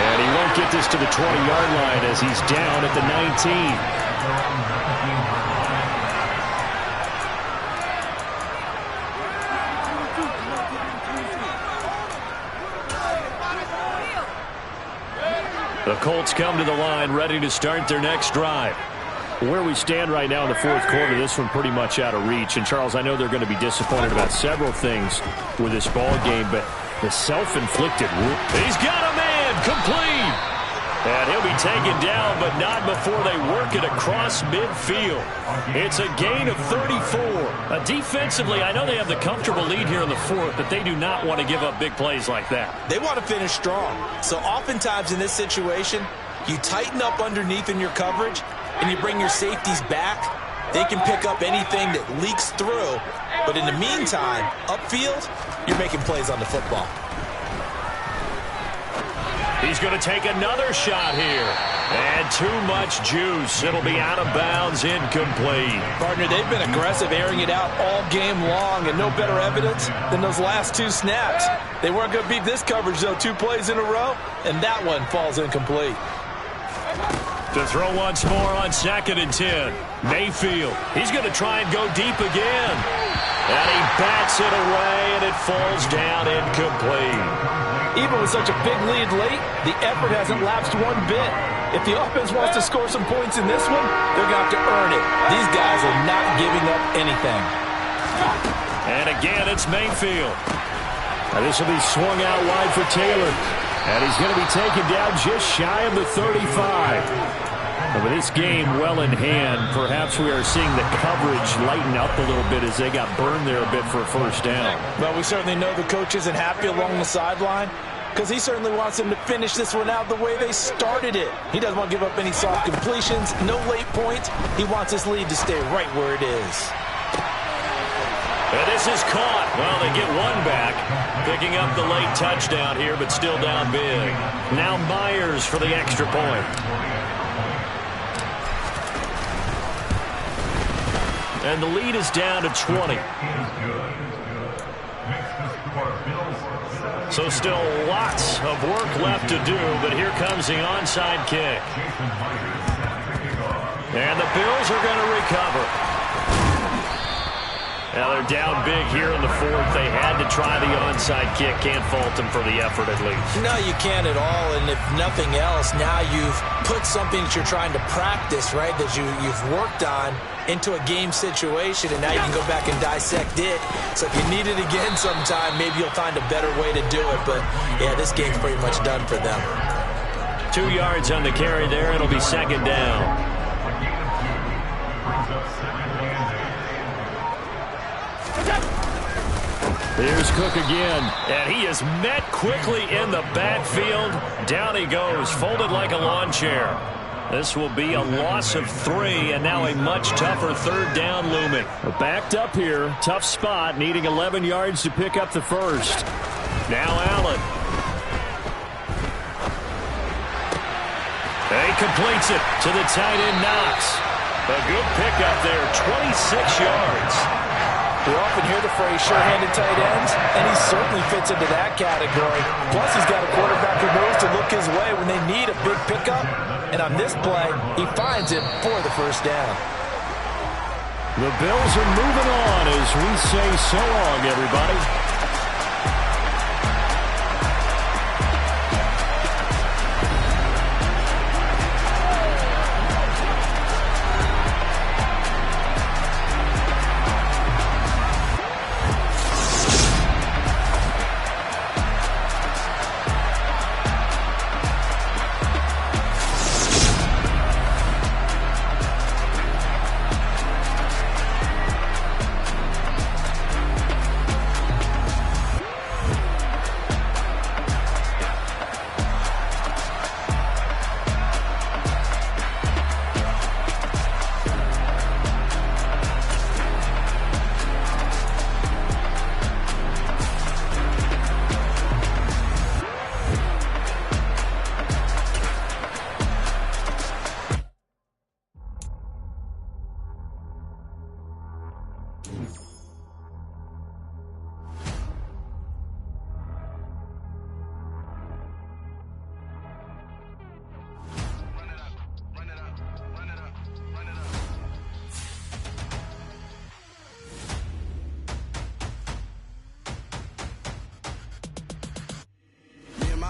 [SPEAKER 4] And he won't get this to the 20-yard line as he's down at the 19. The Colts come to the line ready to start their next drive. Where we stand right now in the fourth quarter, this one pretty much out of reach. And, Charles, I know they're going to be disappointed about several things with this ball game, but the self-inflicted wound. He's got a man complete. And he'll be taken down, but not before they work it across midfield. It's a gain of 34. Defensively, I know they have the comfortable lead here in the fourth, but they do not want to give up big plays like that.
[SPEAKER 5] They want to finish strong. So oftentimes in this situation, you tighten up underneath in your coverage, and you bring your safeties back. They can pick up anything that leaks through. But in the meantime, upfield, you're making plays on the football.
[SPEAKER 4] He's going to take another shot here. And too much juice. It'll be out of bounds, incomplete.
[SPEAKER 5] Partner, they've been aggressive, airing it out all game long, and no better evidence than those last 2 snaps. They weren't going to beat this coverage, though, 2 plays in a row, and that one falls incomplete.
[SPEAKER 4] To throw once more on 2nd and 10. Mayfield. He's going to try and go deep again. And he bats it away, and it falls down incomplete.
[SPEAKER 5] Even with such a big lead late, the effort hasn't lapsed one bit. If the offense wants to score some points in this one, they're going to have to earn it. These guys are not giving up anything.
[SPEAKER 4] And again, it's Mayfield. Now this will be swung out wide for Taylor. And he's going to be taken down just shy of the 35. And with this game well in hand, perhaps we are seeing the coverage lighten up a little bit as they got burned there a bit for a first down.
[SPEAKER 5] Well, we certainly know the coach isn't happy along the sideline because he certainly wants them to finish this one out the way they started it. He doesn't want to give up any soft completions, no late points. He wants his lead to stay right where it is.
[SPEAKER 4] And this is caught. Well, they get one back, picking up the late touchdown here, but still down big. Now Myers for the extra point. And the lead is down to 20. So still lots of work left to do, but here comes the onside kick. And the Bills are going to recover. Now they're down big here in the fourth. They had to try the onside kick. Can't fault them for the effort at least.
[SPEAKER 5] No, you can't at all. And if nothing else, now you've put something that you're trying to practice, right, that you've worked on into a game situation, and now you can go back and dissect it. So if you need it again sometime, maybe you'll find a better way to do it. But, yeah, this game's pretty much done for them.
[SPEAKER 4] 2 yards on the carry there. It'll be 2nd down. Here's Cook again, and he is met quickly in the backfield. Down he goes, folded like a lawn chair. This will be a loss of 3, and now a much tougher third down looming. We're backed up here. Tough spot, needing 11 yards to pick up the first. Now Allen. He completes it to the tight end, Knox. A good pickup there, 26 yards.
[SPEAKER 5] We often hear the phrase sure-handed tight ends, and he certainly fits into that category. Plus, he's got a quarterback who knows to look his way when they need a big pickup. And on this play, he finds it for the first down.
[SPEAKER 4] The Bills are moving on as we say so long, everybody.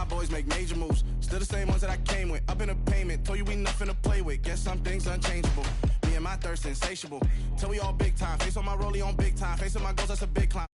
[SPEAKER 8] Boys make major moves, still the same ones that I came with. Up in a payment, told you we nothing to play with. Guess some things unchangeable. Me and my thirst insatiable. Till we all big time. Face on my rollie on big time. Face on my goals, that's a big climb.